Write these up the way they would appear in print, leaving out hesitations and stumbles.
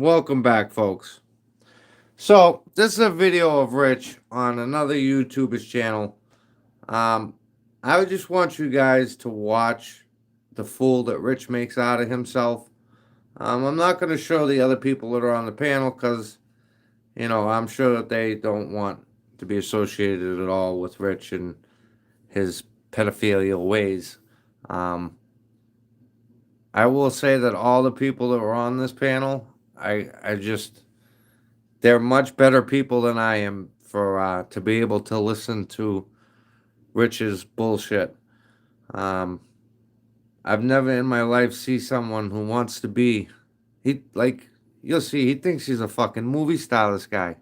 Welcome back, folks. So, this is a video of Rich on another YouTuber's channel. Um, I would just want you guys to watch the fool that Rich makes out of himself. I'm not going to show the other people that are on the panel because, I'm sure that they don't want to be associated at all with Rich and his pedophilial ways. Um, I will say that all the people that were on this panel, I just they're much better people than I am for to be able to listen to Rich's bullshit. Um, I've never in my life see someone who wants to be he like you'll see he thinks he's a fucking movie star. This guy,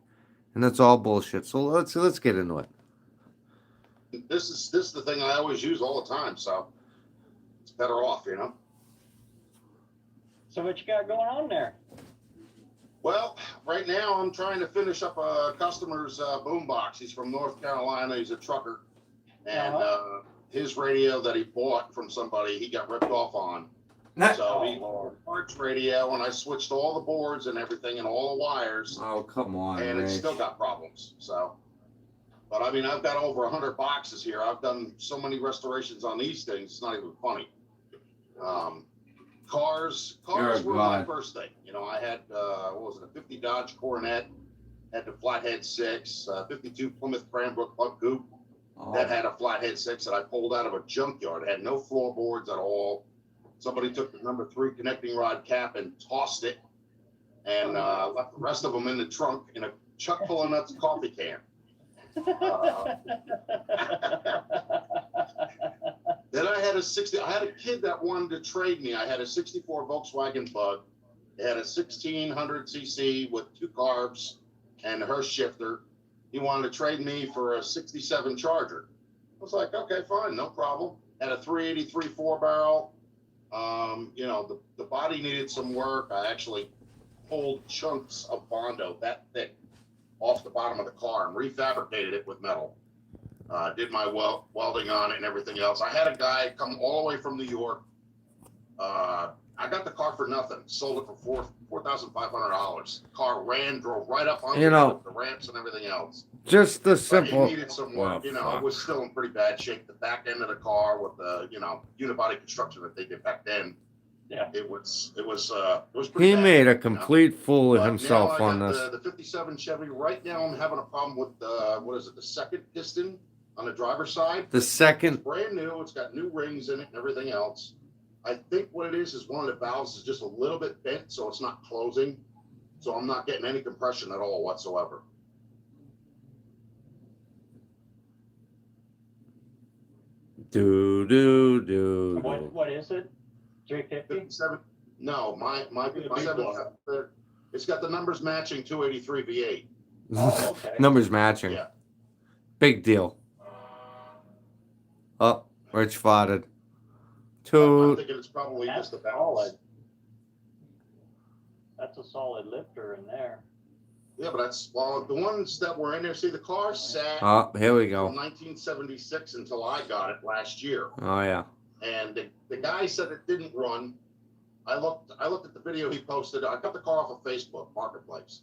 and that's all bullshit. So let's get into it. This is the thing I always use all the time, so it's better off. So what you got going on there? Well, right now I'm trying to finish up a customer's boombox. He's from North Carolina. He's a trucker, and his radio that he bought from somebody he got ripped off on. So he parts radio, and I switched all the boards and everything and all the wires. Oh, come on, and Rich. it's still got problems. But I mean, I've got over 100 boxes here. I've done so many restorations on these things. It's not even funny. Cars were my first thing. I had what was it, a 50 Dodge Coronet, had the Flathead 6, 52 Plymouth Cranbrook Buck Coupe that had a Flathead 6 that I pulled out of a junkyard. It had no floorboards at all. Somebody took the number 3 connecting rod cap and tossed it, and left the rest of them in the trunk in a Chuck Full of Nuts coffee can. Then I had a kid that wanted to trade me. I had a 64 Volkswagen Bug. It had a 1600 cc with 2 carbs and a Hurst shifter. He wanted to trade me for a 67 Charger. I was like, okay, fine, no problem. Had a 383 4-barrel. The body needed some work. I actually pulled chunks of Bondo that thick off the bottom of the car and refabricated it with metal. Did my welding on it and everything else. I had a guy come all the way from New York. I got the car for nothing. Sold it for $4,500. Car drove right up on the ramps and everything else. Just the simple. But he needed some work. It was still in pretty bad shape. The back end of the car with the unibody construction that they did back then. Yeah, it was pretty He bad, made a complete fool of But himself now I on got this. The 57 Chevy. Right now I'm having a problem with the second piston on the driver's side. The second. It's brand new. It's got new rings in it and everything else. I think what it is one of the valves is just a little bit bent, so it's not closing. So I'm not getting any compression at all whatsoever. Do. What is it? 350? 57. No, my 57. It's got the numbers matching 283 V8. Oh, okay. Numbers matching. Yeah. Big deal. Oh, Rich farted. I'm Two. thinking it's probably That's just the valves. solid. That's a solid lifter in there. Yeah, but the ones that were in there. See, the car sat Oh, here we from go. 1976 until I got it last year, Oh yeah. and the guy said it didn't run. I looked at the video he posted. I got the car off of Facebook Marketplace,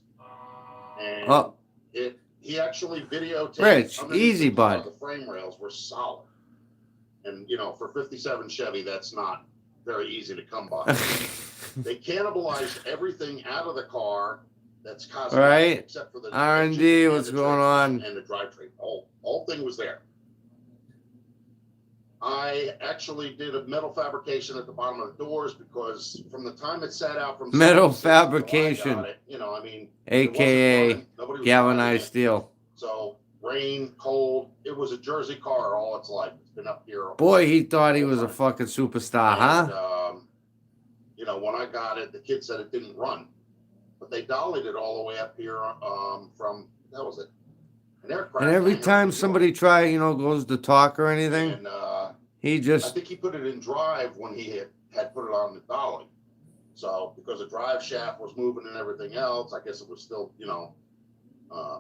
and Oh, he actually videotaped. Rich, underneath easy, the car. bud. The frame rails were solid, and for 57 Chevy, that's not very easy to come by. They cannibalized everything out of the car. That's cosmetic, Right. except for the R&D, engine and what's the going drivetrain on? and the drivetrain. Whole thing was there. I actually did a metal fabrication at the bottom of the doors because from the time it sat out from Metal 76 until I fabrication. got it, it wasn't AKA running. Nobody was driving galvanized it. steel. So rain, cold, it was a Jersey car all its life. It's been up here. Boy, he thought he was a fucking superstar, huh? And, when I got it, the kid said it didn't run. But they dollied it all the way up here from, that was it, an aircraft. And every hangar in time New York. somebody goes to talk or anything, And he I just think he put it in drive when he had put it on the dolly. So because the drive shaft was moving and everything else, I guess it was still,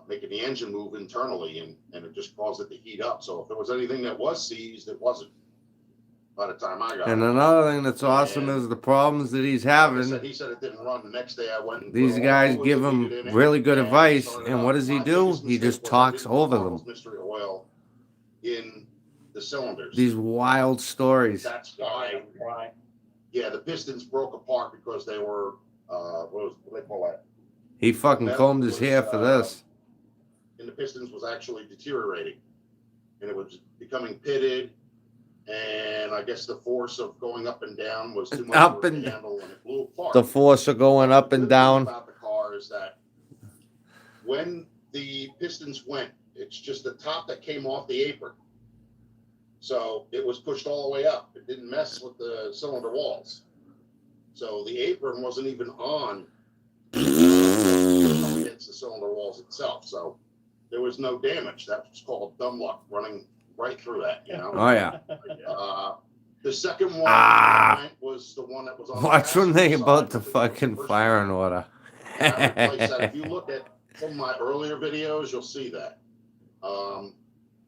making the engine move internally, and it just caused it to heat up. So if there was anything that was seized, it wasn't. by the time I got And it. another thing that's awesome is the problems that he's Like I having. said, he said it didn't run. The next day I went and These put all guys the give fluids him needed in it, really good and advice, started and up. what does he My do? biggest He mistake just was I talks didn't put over them. Marvel's Mystery Oil in the cylinders. These wild stories. That's why. Why? Yeah, the pistons broke apart because they were what do they call that? He fucking Metal combed his was, hair for this. And the pistons was actually deteriorating, and it was becoming pitted. And I guess the force of going up and down was too much Up for it and- to handle, and it blew apart. The force of going up The and good thing down. about the car is that when the pistons went, it's just the top that came off the apron. So it was pushed all the way up. It didn't mess with the cylinder walls. So the apron wasn't even on against the cylinder walls itself. So there was no damage. That's called dumb luck, running right through that, you know. Oh yeah. The second one was the one that was on Watch the when they passenger about side, the which was the fucking first fire in one. order. And I replaced that. If you look at some of my earlier videos, you'll see that.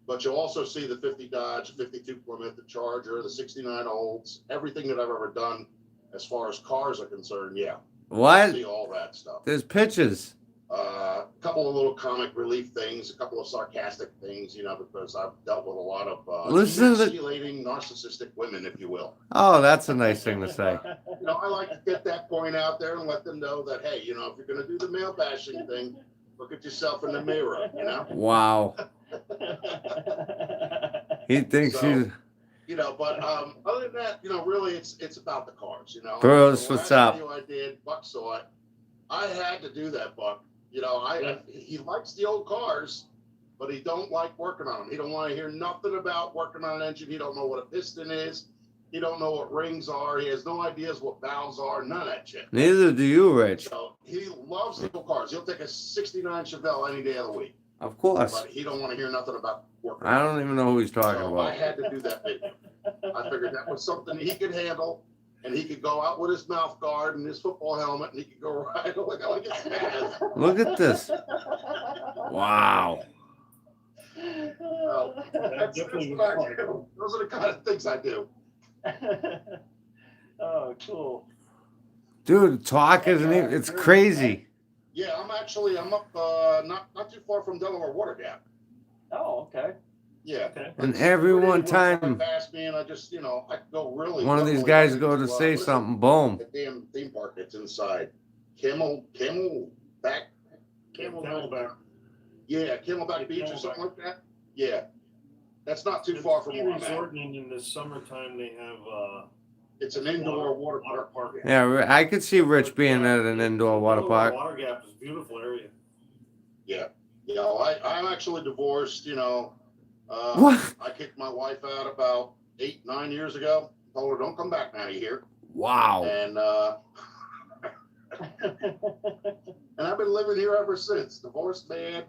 But you'll also see the 50 Dodge, 52 Plymouth, the Charger, the 69 Olds, everything that I've ever done as far as cars are concerned. Yeah, What? see all that stuff. There's pictures. A couple of little comic relief things, a couple of sarcastic things, you know, because I've dealt with a lot of Listen to the- emasculating, narcissistic women, if you will. Oh, that's a nice thing to say. You know, I like to get that point out there and let them know that, hey, you know, if you're going to do the male bashing thing, look at yourself in the mirror, you know? Wow. He thinks So, he's. You know, but other than that, you know, really it's about the cars, you know? Bruce, The what's last up? video I did, Buck saw it. I had to do that, Buck. You know, he likes the old cars, but he don't like working on them. He don't want to hear nothing about working on an engine. He don't know what a piston is. He don't know what rings are. He has no ideas what valves are. None of that shit. Neither do you, Rich. So he loves the old cars. He'll take a '69 Chevelle any day of the week, Of course. but he don't want to hear nothing about working. I don't even know who he's talking So I about. had to do that video. I figured that was something he could handle, and he could go out with his mouth guard and his football helmet, and he could go ride like it's bad. Look at this. Wow. That's what I do. Those are the kind of things I do. Oh, cool. Dude, talk isn't even. It's crazy. Yeah, I'm up not too far from Delaware Water Gap. Oh, okay. Yeah. Okay. And every one time Past me, and I just, you know, I could go really. one of these really guys right go to into, say what is it? something, boom. The damn theme park that's inside. Camelback. Yeah, Camelback Beach or something like that. Yeah. That's not too far from where I'm at. resort, and in the summertime they have It's an indoor water park. Yeah, I could see Rich being at an indoor water park. Water Gap is a beautiful area. Yeah. You know, I'm actually divorced, you know. What? I kicked my wife out about 8-9 years ago. Told her, don't come back now, you hear? Wow. And and I've been living here ever since. Divorced man.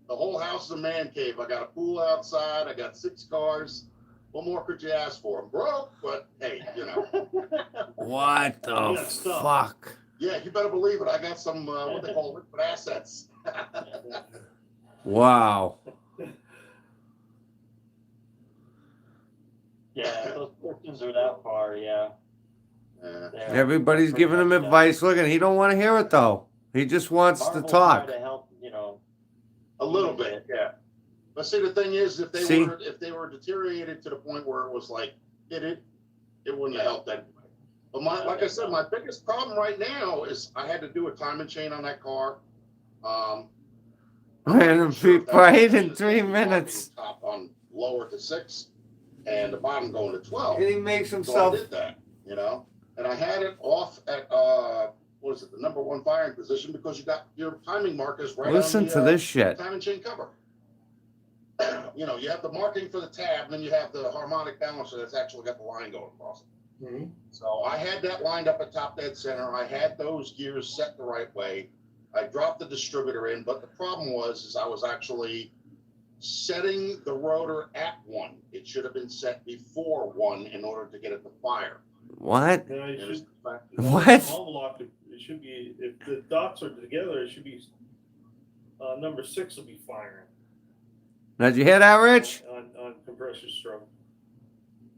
The whole house is a man cave. I got a pool outside. I got 6 cars. What more could you ask for? I'm broke, but hey, you know. What the Yeah, stuff. fuck? Yeah, you better believe it. I got some, what they call liquid assets. Wow. Yeah, those pistons are that far, yeah. Uh, They're- Everybody's they're giving him pretty much advice. Look, and he don't want to hear it though. He just wants to Marvel talk. try to help, you know. a little bit, yeah. But see, the thing is, if See? they were deteriorated to the point where it was like it wouldn't have helped anyway. But like I said, my biggest problem right now is I had to do a timing chain on that car. Random people right in 3 minutes. Top on lower to 6, and the bottom going to 12. And he makes So I himself. did that, you know, and I had it off at what is it, the number 1 firing position, because you got your timing markers right. Listen on the, to this shit. timing chain cover. You know, you have the marking for the tab, and then you have the harmonic balancer that's actually got the line going across it. Mm-hmm. So I had that lined up at top dead center. I had those gears set the right way. I dropped the distributor in, but the problem is I was actually setting the rotor at 1. It should have been set before 1 in order to get it to fire. What? No, It it was- should, What? small block, it should be, if the dots are together, it should be, number 6 will be firing Did you hear that, Rich? on compressor stroke.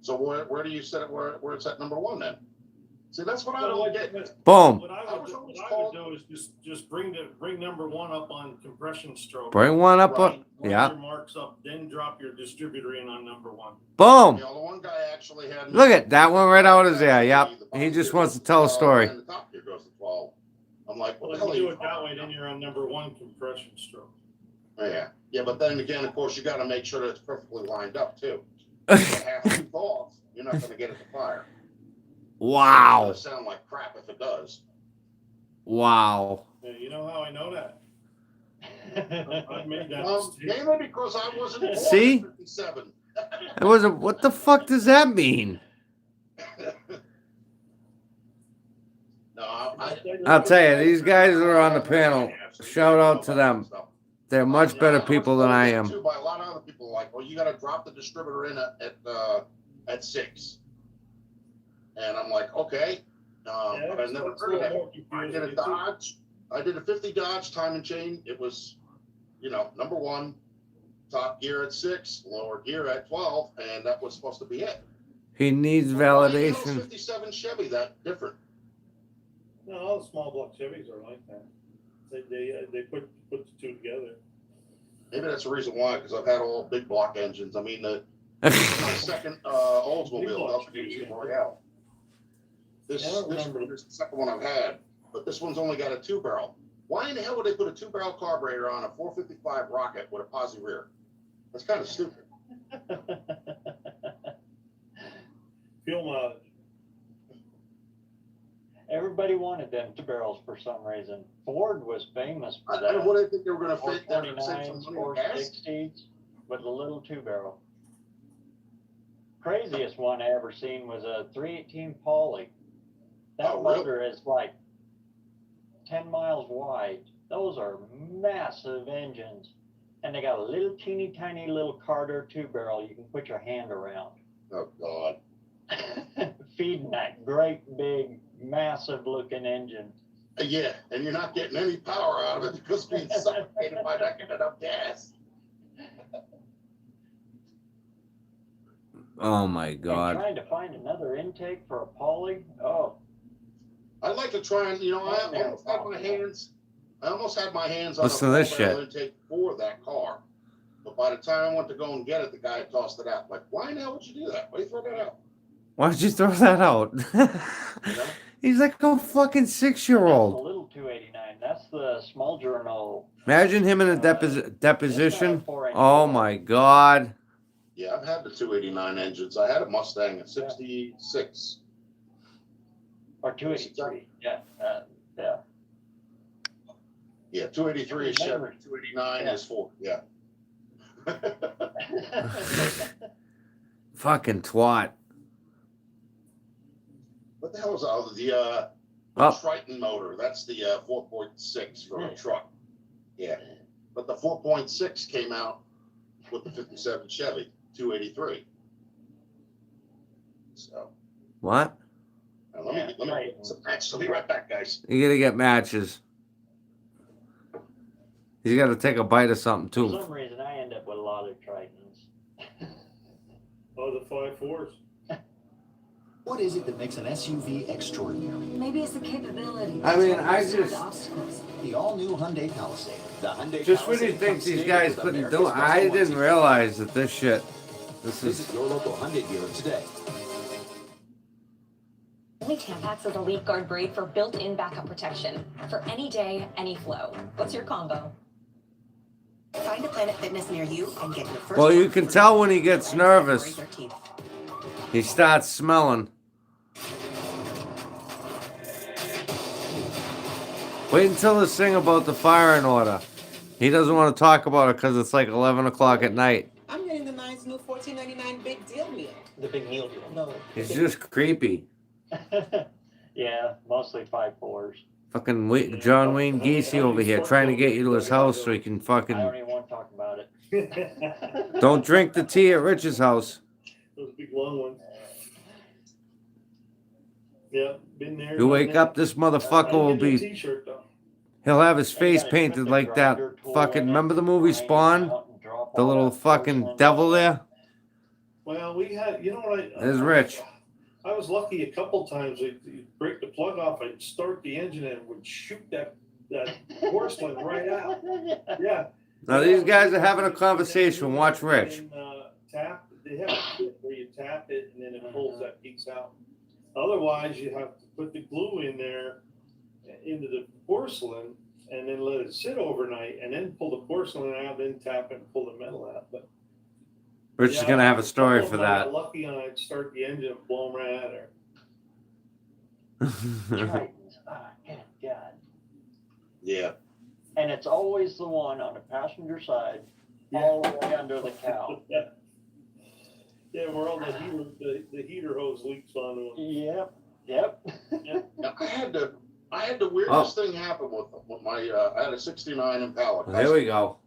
So where do you set it? Where it's at number one then? See, that's what I Well, don't what- get. Boom. What I would do is just bring number one up on compression stroke. Bring one up. Right. Line Yeah. your marks up, then drop your distributor in on number one. Boom. You know, the one guy actually had. Look at that one right out is there. Yep. He just wants to tell a story. And the top gear goes to 12. I'm like, what Well, the if hell you are do you it that way, then you're on number one compression stroke. Yeah. Yeah, but then again, of course, you got to make sure that it's perfectly lined up too. If it half tooth off, you're not going to get it to fire. It's Wow. going to sound like crap if it does. Wow. Yeah, you know how I know that? I made that mistake. Mainly because I wasn't born See? in 57. It was a, what the fuck does that mean? No, I'll tell you, these guys that are on the panel, shout out to them. They're much better people than I am. Too, by a lot of other people, like, well, you got to drop the distributor in at 6, and I'm like, okay, Yeah, but I never it's heard of a that. little more I confusing. did a Dodge. I did a 50 Dodge time and chain. It was, number one, top gear at 6, lower gear at 12, and that was supposed to be it. He needs Why is validation. 57 Chevy that different? No, all the small block Chevys are like that. They put the two together. Maybe that's the reason why, because I've had all big block engines. I mean, my second Oldsmobile, LPG Royale. This I don't is remember. the second one I've had, but this one's only got a 2-barrel. Why in the hell would they put a 2-barrel carburetor on a 455 Rocket with a posi rear? That's kind of stupid. Fuel mileage. Everybody wanted them 2 barrels for some reason. Ford was famous for I that. don't know what I think they were going to fit. They were gonna save some 429s, money on gas. 460s with a little 2 barrel. Craziest one I ever seen was a 318 Poly. That Oh, really? motor is like 10 miles wide. Those are massive engines. And they got a little teeny tiny little Carter 2 barrel you can put your hand around. Oh, God. Feeding that great big massive looking engine. Yeah, and you're not getting any power out of it because being suffocated by not getting enough gas. Oh my And God. trying to find another intake for a Poly. Oh, I'd like to try and, I almost had my hands on Listen a to this 4-barrel intake for that car. But by the time I went to go and get it, the guy had tossed it out. Like, why in the hell would you do that? Why you throw that out? Why'd you throw that out? You know? He's like a fucking that's the 6-year-old. little 289. That's the small journal. Imagine him in a deposition. Oh my God. Yeah, I've had the 289 engines. I had a Mustang at 66. Or 283. Yeah. Yeah. Yeah, 283 is Chevy, Remember. 289 Yeah. is Ford. Yeah. Fucking twat. What the hell is the Oh. Triton motor? That's the 4.6 from a truck. Yeah, but the 4.6 came out with the 57 Chevy 283. So What? let Yeah, me Triton. get some matches. I'll be right back, guys. You gotta get matches. He's gotta take a bite of something For too. some reason, I end up with a lot of Tritons. Oh, the 5.4s. What is it that makes an SUV extraordinary? Maybe it's the capability. I mean, to I overcome just- the obstacles. The all-new Hyundai Palisade. The Hyundai Just when you Palisade think comes these standard guys with couldn't America's do it, most I wanted didn't realize that this shit. This is. Visit your local Hyundai dealer today. Only Tampax is a leaf guard braid for built-in backup protection for any day, any flow. What's your combo? Find a Planet Fitness near you and get your first. Well, you one can for tell free when he gets February nervous. 13th. He starts smelling. Wait until this thing about the firing order. He doesn't want to talk about it because it's like 11 o'clock at night. I'm getting the nice new $14.99 big deal meal. The big meal deal. No. He's just creepy. Yeah, mostly 5.4s. Fucking John Wayne Gacy over here trying to get you to his house so he can I don't fucking. even want to talk about it. Don't drink the tea at Rich's house. Those big long ones. Yeah, been there. You done wake that. up, this motherfucker will I'll get you a be. T-shirt though. He'll have his They face got a painted equipment like that. grinder tool Fucking. in it, Remember the movie grind it Spawn? out and drop The all little that fucking porcelain devil out. there? Well, we had, you know what There's Rich. I was lucky a couple times. You'd break the plug off, I'd start the engine and it would shoot that porcelain right out. Yeah. Now these guys are having a conversation. Watch Rich. Tap. They have a kit where you tap it and then it pulls that piece out. Otherwise, you have to put the glue in there into the porcelain and then let it sit overnight and then pull the porcelain out, then tap it and pull the metal out. But Rich is gonna have a story for I that. got lucky and I'd start the engine and blow them right out there. Tritons. Ah, good God. Yeah. And it's always the one on the passenger side, all the way under the cow. Yeah, where all the heater hose leaks onto them. Yep. Now, I had the weirdest thing happen with my I had a '69 Impala. Well, here we go.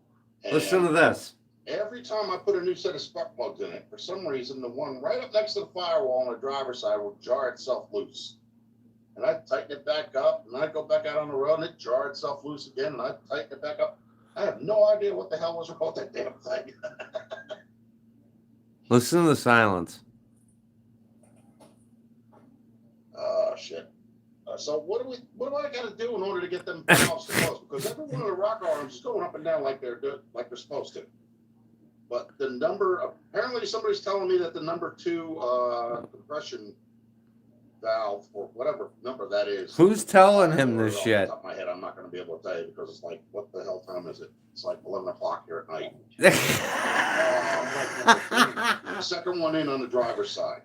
and Listen to this. Every time I put a new set of spark plugs in it, for some reason, the one right up next to the firewall on the driver's side would jar itself loose. And I'd tighten it back up, and I'd go back out on the road, and it jar itself loose again, and I'd tighten it back up. I have no idea what the hell was wrong with that damn thing. Listen to the silence. Oh, shit. So what do I got to do in order to get them valves to close? Because every one of the rocker arms is going up and down like they're supposed to. But the number, apparently somebody's telling me that the number 2 compression valve, or whatever number that is. Who's telling him this Off shit? the top of my head, I'm not going to be able to tell you because it's like, what the hell time is it? It's like 11 o'clock here at night. The second one in on the driver's side.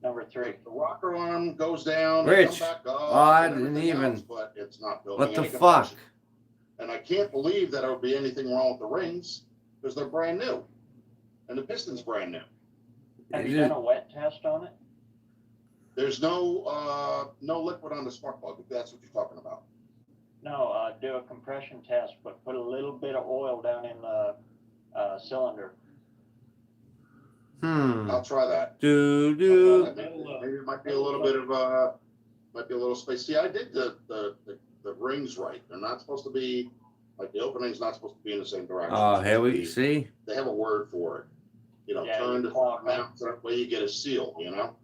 Number 3. The rocker arm goes down. Rich. Come back up, Oh, I and didn't everything even. else, but it's not building What the any fuck? compression. And I can't believe that there would be anything wrong with the rings because they're brand new, and the piston's brand new. Have you done a wet test on it? There's no liquid on the spark plug, if that's what you're talking about. No, do a compression test, but put a little bit of oil down in the cylinder. I'll try that. Do. Maybe it might be a little bit of might be a little space. See, I did the rings right. They're not supposed to be like the opening's not supposed to be in the same direction. Oh, here we It's supposed to see. be- They have a word for it. You know, Yeah, turn you the clog mount so that way you get a seal. You know.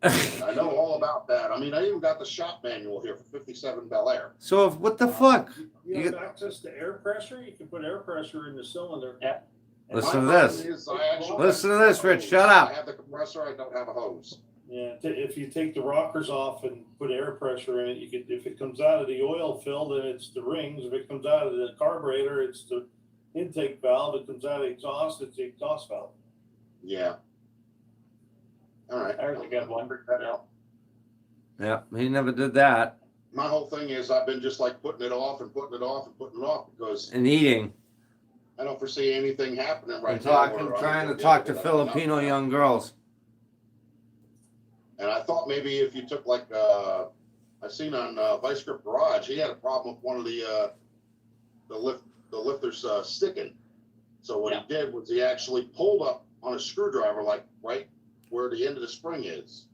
I know all about that. I mean, I even got the shop manual here for 57 Bel Air. So what the fuck? You have access to air pressure. You can put air pressure in the cylinder. Yeah. And Listen my to this. problem is I actually Listen to this, Rich. Shut I up. have the compressor. I don't have a hose. Yeah, if you take the rockers off and put air pressure in it, you could. If it comes out of the oil fill, then it's the rings. If it comes out of the carburetor, it's the intake valve. If it comes out of the exhaust, it's the exhaust valve. Yeah. All right. There's a good one. Yep. Yeah, he never did that. My whole thing is I've been just like putting it off and putting it off and putting it off because And eating. I don't foresee anything happening right And now. talking, where I'm trying to gonna talk be to able get up Filipino enough. young girls. And I thought maybe if you took like I seen on Vice Grip Garage, he had a problem with one of the lifters sticking. So what he did was he actually pulled up on a screwdriver, like right where the end of the spring is,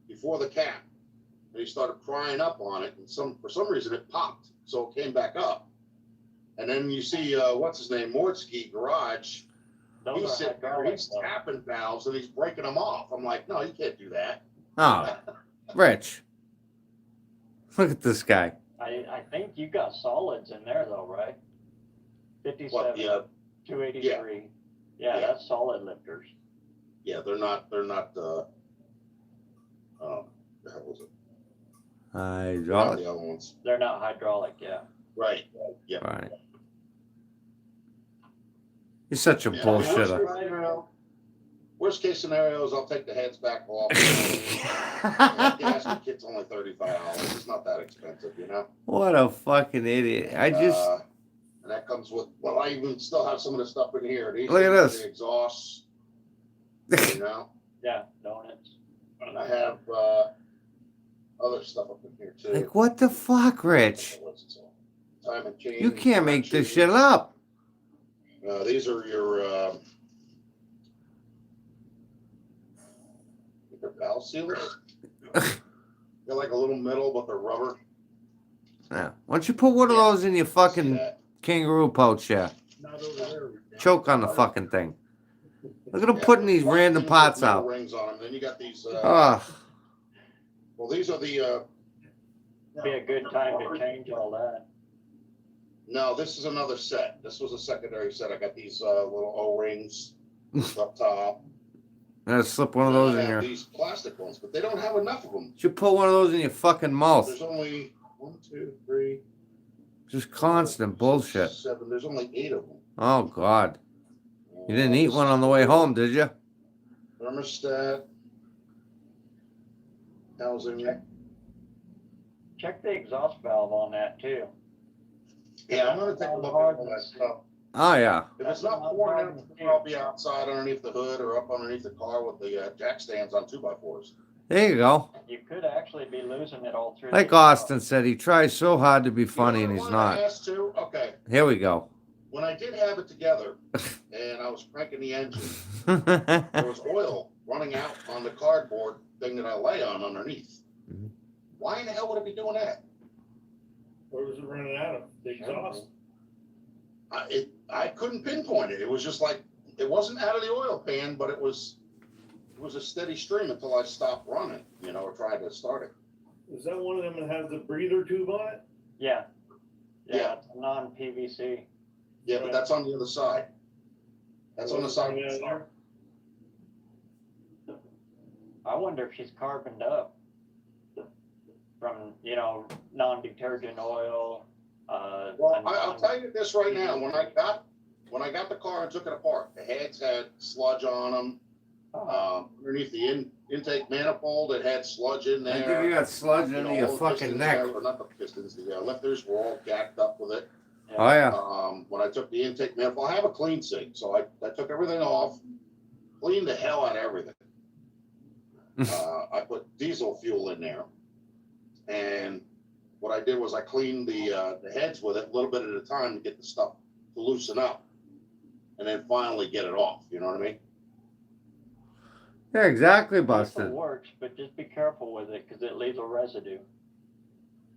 before the cap, and he started prying up on it, and for some reason it popped, so it came back up. And then you see what's his name, Mordsky Garage. Those He's are sitting there, hydraulic he's stuff. tapping valves and he's breaking them off. I'm like, no, you can't do that. Oh, Rich. Look at this guy. I think you got solids in there though, right? 57, What, yeah, 283. Yeah, Yeah. that's solid lifters. yeah, they're not, the hell was it? Not Hydraulic. the other ones. They're not hydraulic, yeah. Right, yeah. Right. You're such a Yeah, bullshitter. Worst case scenario is I'll take the heads back off. That gasket kit's only $35. It's not that expensive, you know? What a fucking idiot. I just. And that comes with, well, I even still have some of the stuff in here. These Look at things, this. The exhausts, you know? Yeah, donuts. And I have other stuff up in here too. Like, what the fuck, Rich? What's it called? Time and change. You can't make this correction. shit up. These are your valve sealers. They're like a little metal, but they're rubber. Yeah. Why don't you put one of those in your See fucking that? kangaroo pouch, yeah? Not over there. Choke on the fucking thing. Look at him putting these random parts out. Rings on them. Then you got these. Oh, Well, these are the. Be a good time to change all that. No, this is another set. This was a secondary set. I got these little O-rings up top. let's slip one of those I in have here. these plastic ones, but they don't have enough of them. You should put one of those in your fucking mouth. There's only 1, 2, 3. Just constant bullshit. 7. There's only 8 of them. Oh God. You didn't eat one on the way home, did you? Thermostat. Housing. Check the exhaust valve on that too. Yeah, I'm gonna take a look at all that stuff. Oh yeah. If it's not pouring out, I'll be outside underneath the hood or up underneath the car with the jack stands on 2x4s. There you go. You could actually be losing it all through. Like the Austin said, he tries so hard to be funny and he's I not. asked to? Okay, Here we go. when I did have it together and I was cranking the engine, there That's was oil running out on the cardboard thing that I lay on underneath. Mhm. Why in the hell would it be doing that? Where was it running out of? The exhaust? I couldn't pinpoint it. It was just like, it wasn't out of the oil pan, but it was a steady stream until I stopped running, or tried to start it. Is that one of them that has the breather tube on it? Yeah. Yeah. Yeah, it's non-PVC. Yeah, but that's on the other side. That's on the side of Yeah, the car. I wonder if she's carboned up from, non-detergent oil. Well, I'll tell you this right now. When I got the car and took it apart, the heads had sludge on them. Underneath the intake manifold, it had sludge in I there. think you got sludge You into know, your all the fucking pistons neck. there- or not the pistons, the lifters were all gacked up with it. Oh yeah. When I took the intake manifold, I have a clean sink, so I took everything off, cleaned the hell out of everything. I put diesel fuel in there, and what I did was I cleaned the heads with it a little bit at a time to get the stuff to loosen up, and then finally get it off. You know what I mean? Yeah, exactly, Diesel Busted. works, but just be careful with it because it leaves a residue.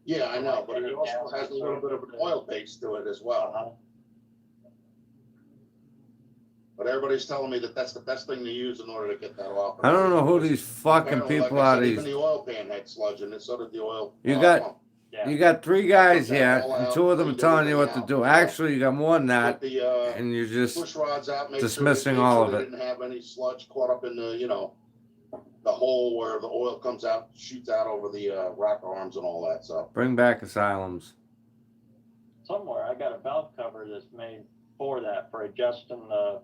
Yeah, I know, but it also has a little bit of an oil base to it as well. Uh-huh. But everybody's telling me that that's the best thing to use in order to get that off. I don't know who these fucking Apparently, people like I are. said, These. even the oil pan had sludge in it, so did the oil. You got- pump. Yeah. You got 3 guys here, and 2 of them are telling you what to do. Actually, you got more than that, Get the and you're just push rods out, make dismissing sure, all make of sure it. they didn't have any sludge caught up in the hole where the oil comes out, shoots out over the rocker arms and all that. So bring back asylums. Somewhere I got a valve cover that's made for that, for adjusting the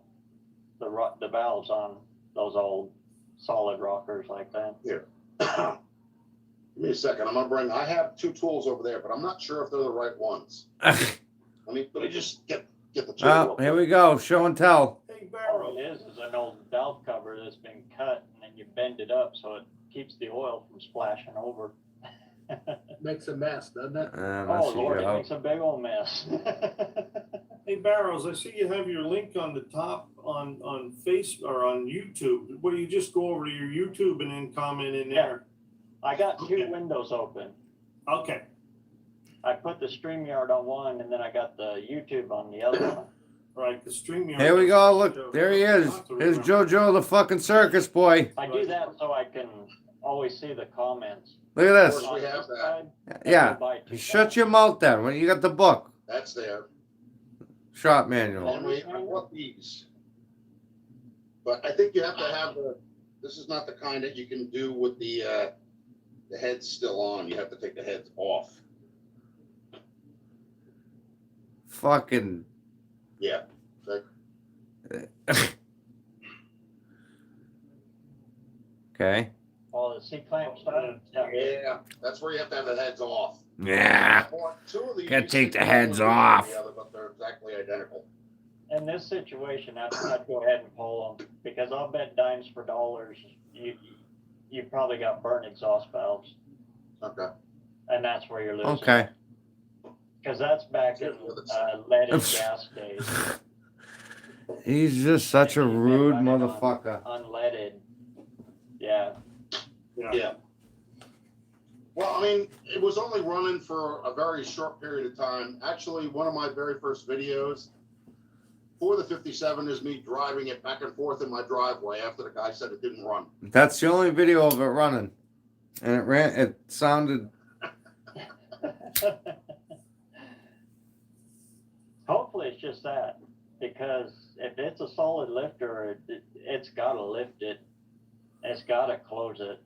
valves on those old solid rockers like that. give me a second. I have 2 tools over there, but I'm not sure if they're the right ones. Let me just get the tool. Well, here we go. Show and tell. Hey, All Barrel. it is an old valve cover that's been cut and then you bend it up so it keeps the oil from splashing over. Makes a mess, doesn't it? Oh Lord, it makes a big old mess. Hey, Barrels, I see you have your link on the top on Face or on YouTube. What do you just go over to your YouTube and then comment in there? I got 2 Okay. windows open. Okay. I put the StreamYard on one and then I got the YouTube on the other one. Right, the StreamYard. Here we go. Look, there he is. Here's JoJo, the fucking circus boy. I do that so I can always see the comments. Look at Of this. course we have that. Yeah. Shut your mouth then. When you got the book, That's there. shop manual. And I bought these. But I think you have to have this is not the kind that you can do with the heads still on. You have to take the heads off. Fucking. Yeah. Okay. All the C-clamp stuff. Yeah. That's where you have to have the heads off. Yeah. I bought 2 of these. Gotta take the One heads was off. the other, but they're exactly identical. In this situation, I'd go ahead and pull them because I'll bet dimes for dollars. You probably got burnt exhaust valves, Okay. and that's where you're losing. Okay. Because that's back in leaded gas days. He's just such a rude motherfucker. Unleaded. Yeah. Yeah. Well, I mean, it was only running for a very short period of time. Actually, one of my very first videos, before the 57 is me driving it back and forth in my driveway after the guy said it didn't run. That's the only video of it running, and it ran. It sounded. Hopefully it's just that, because if it's a solid lifter, it's got to lift it. It's got to close it.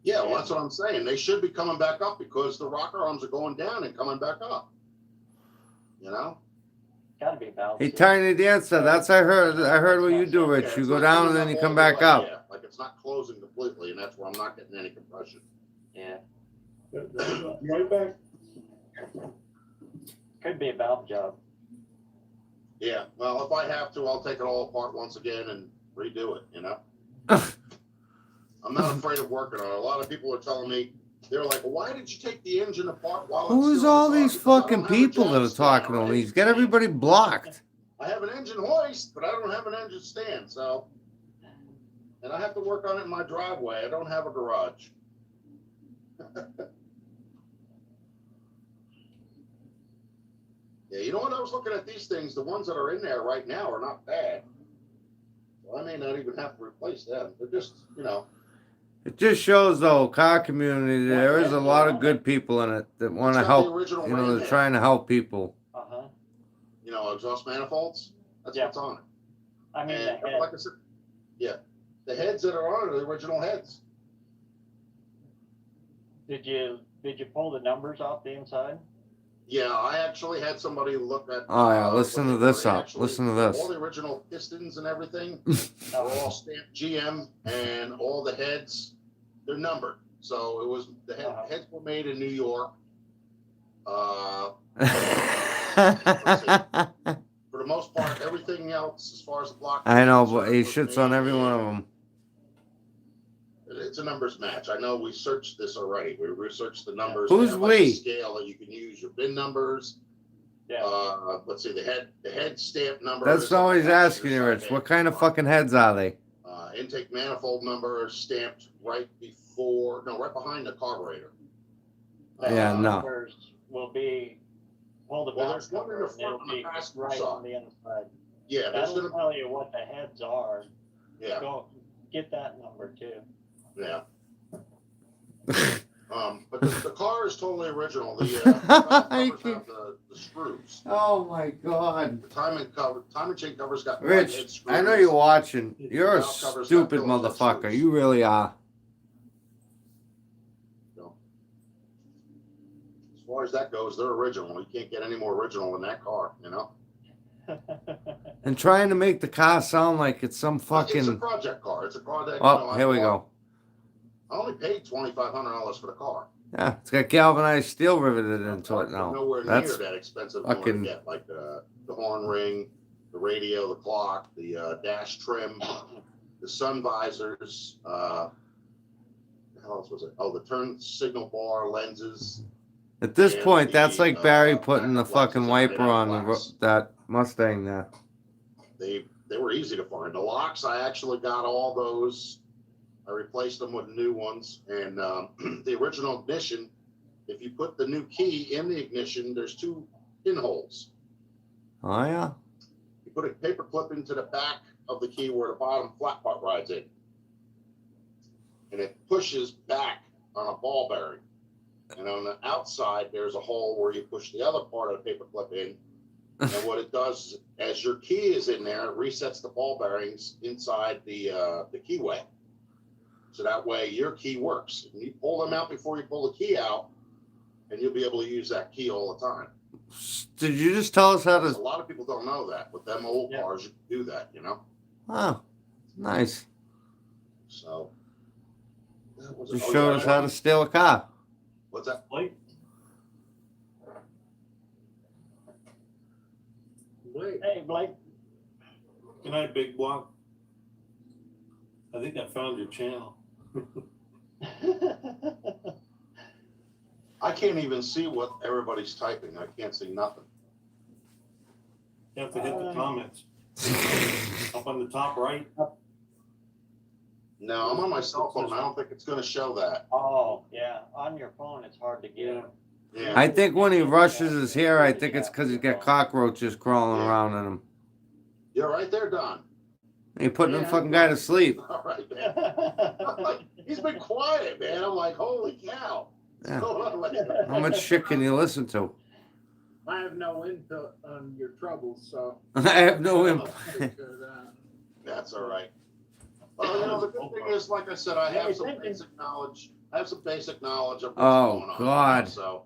Yeah, well, that's what I'm saying. They should be coming back up because the rocker arms are going down and coming back up. You know? Got to be balanced. Hey, Tiny Dancer, that's I heard what you do, Rich. Yeah, You it's go not down coming and then you all come the back way, up. Yeah, like it's not closing completely, and that's where I'm not getting any compression. Yeah, Right back. could be a valve job. Yeah, well, if I have to, I'll take it all apart once again and redo it, you know? I'm not afraid of working on it. A lot of people are telling me, they're like, well, why did you take the engine apart while it's Who's still in all the car? these Because I don't fucking have a people jack that are stand, talking to right? me? Get everybody blocked. I have an engine hoist, but I don't have an engine stand, so. And I have to work on it in my driveway. I don't have a garage. Yeah, you know what? I was looking at these things. The ones that are in there right now are not bad. So I may not even have to replace them. They're just, you know. It just shows, though, car community. There is a lot of good people in it that want to It's got the help. original You know, ring they're head. trying to help people. Uh-huh. You know, exhaust manifolds. That's Yeah. what's on it. I mean, And the head. like I said, yeah, the heads that are on it are the original heads. Did you pull the numbers off the inside? Yeah, I actually had somebody look at. Oh, yeah, listen to this up. actually- Listen to this. All the original pistons and everything are Oh, all stamped GM, and all the heads, they're numbered. So it was, the Uh-huh. heads were made in New York. For the most part, everything else, as far as the block. I know, is but concerned, he was shits on made every one of in- them. It's a numbers match. I know we searched this already. We researched the numbers. Who's They have, like, a we? scale that you can use your bin numbers. yeah. Let's see, the head stamp number. That's is on the always back of asking your you, side Rich. head. What kind of fucking heads are they? Intake manifold number is stamped right behind the carburetor. Yeah, no. Numbers will be, pull the Well, valve there's one in cover the and front it'll on the be passenger right side. on the inside. Yeah, there's That'll gonna, tell you what the heads are. yeah, Go get that number too. yeah. But the car is totally original. The valve covers have the screws. Oh my god. The timing chain covers got Rich, head screws. I know you're watching. You're a Valve covers got stupid Phillips head motherfucker. screws. You really are. As far as that goes, they're original. You can't get any more original than that car, you know? And trying to make the car sound like it's some It's a fucking. project car. It's a car that, Oh, here we go. I only paid $2,500 for the car. Yeah, it's got galvanized steel riveted into it now. Nowhere That's near that expensive one to fucking- get, like the horn ring, the radio, the clock, the dash trim, the sun visors. What else was it? Oh, the turn signal bar lenses. At this And point, that's the, like Barry putting the backup lights fucking is wiper on glass. that Mustang there. They were easy to find. The locks, I actually got all those. I replaced them with new ones. And the original ignition, if you put the new key in the ignition, there's two pinholes. Oh yeah. You put a paper clip into the back of the key where the bottom flat part rides in. And it pushes back on a ball bearing. And on the outside, there's a hole where you push the other part of the paper clip in. And what it does, as your key is in there, it resets the ball bearings inside the keyway. So that way your key works. And you pull them out before you pull the key out, and you'll be able to use that key all the time. Did you just tell us how A to? lot of people don't know that. With them old Yeah. cars, you can do that, you know? Oh, nice. So. that was it. Just Oh, showed yeah, us how to steal a car. What's that? Blake, Wait, Hey, Blake. good night, Big Block. I think I found your channel. I can't even see what everybody's typing. I can't see nothing. You have to hit the comments. Up on the top right. No, I'm on my cell phone. I don't think it's gonna show that. Oh, yeah. On your phone, it's hard to get. Yeah. I think when he rushes his hair, I think it's because he's got cockroaches crawling around in him. You're right there, Don. You putting the Yeah. fucking guy to sleep. All right, man. I'm like, he's been quiet, man. I'm like, holy cow. What's Yeah. going on later? How much shit can you listen to? I have no input on your troubles, so. I have no input. That's all right. Well, you know, the good thing is, like I said, I have some basic knowledge. I have some basic knowledge of what's Oh, going on. God. So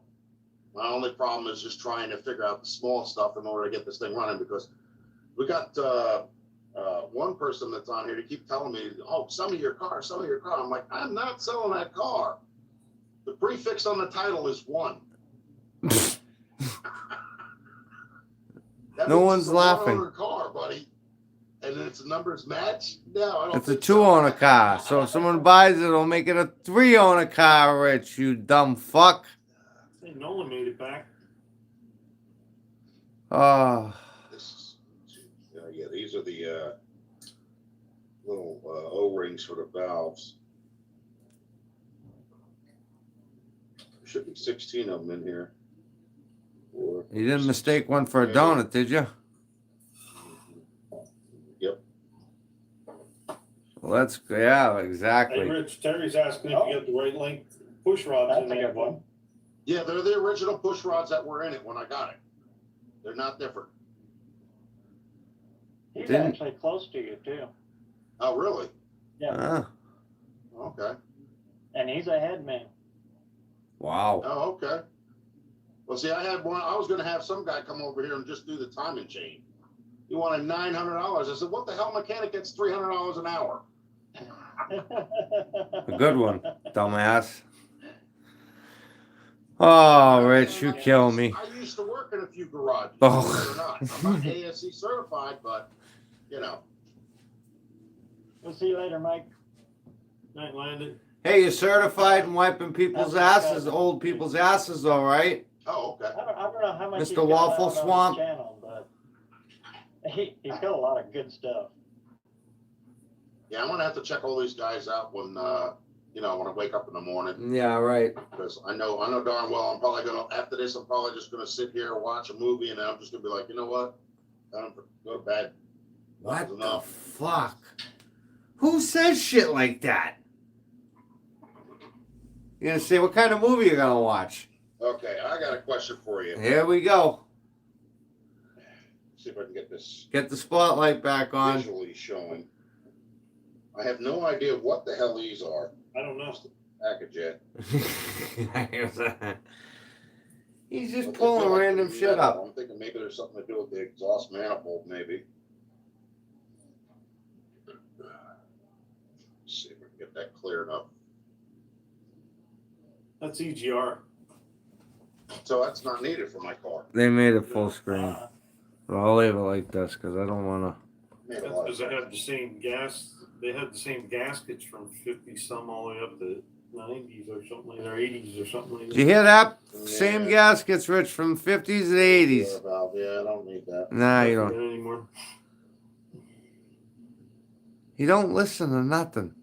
my only problem is just trying to figure out the small stuff in order to get this thing running, because we got one person that's on here to keep telling me, oh, sell me your car, sell me your car. I'm like, I'm not selling that car. The prefix on the title is 1. That No means one's it's a laughing. one-owner car, buddy. And its numbers match? No, I don't It's a think so. 2-owner car. So if someone buys it, it'll make it a 3-owner car, Rich, you dumb fuck. I think Nolan made it back. Oh, This is, yeah, these are the little O-rings for the valves. There should be 16 of them in here. you didn't mistake one for a donut, did you? Yep. Well, that's, yeah, Hey, exactly. Rich, Terry's asking if you got the right length push rods That's in a there. good one. Yeah, they're the original push rods that were in it when I got it. They're not different. He's Didn't- actually close to you too. Oh, really? Ah, Okay. And he's a headman. wow. Oh, okay. Well, see, I had one. I was going to have some guy come over here and just do the timing chain. He wanted $900. I said, "What the hell, mechanic gets $300 an hour?" A good one, dumbass. Oh, Rich, you kill me. I used to work in a few garages. Oh. Believe it or not. I'm not ASC certified, but you know. We'll see you later, Mike. Night landed. Hey, you certified in wiping people's asses, old people's asses, all right? Oh, okay. I don't know how much Mr. he's got Waffle out on his Swamp. channel, but he's got a lot of good stuff. Yeah, I'm gonna have to check all these guys out when you know, when I wake up in the morning, Yeah, right. because I know darn well I'm probably gonna, after this, I'm probably just gonna sit here and watch a movie, and then I'm just gonna be like, you know what, time to go to bed. What That's the enough. fuck? Who says shit like that? You're gonna say, what kind of movie you gonna watch? Okay, I got a question for you. Here we go. See if I can get this Get the spotlight back on. visually showing. I have no idea what the hell these are. I don't know. Package yet. He's just But they pulling feel like random they're shit metal. up. I'm thinking maybe there's something to do with the exhaust manifold, maybe. Let's see if we can get that cleared up. That's EGR. So that's not needed for my car. They made it full screen. Uh, But I'll leave it like this because I don't want Made a That's lot of because they have sense. the same gas. They have the same gaskets from 50 some all the way up to 90s or something like that, or 80s or something like to. Did you that. hear that? Same Yeah. gaskets, Rich, from 50s to 80s. Valve. Yeah, I don't need that. Nah, you Not don't. anymore. You don't listen to nothing.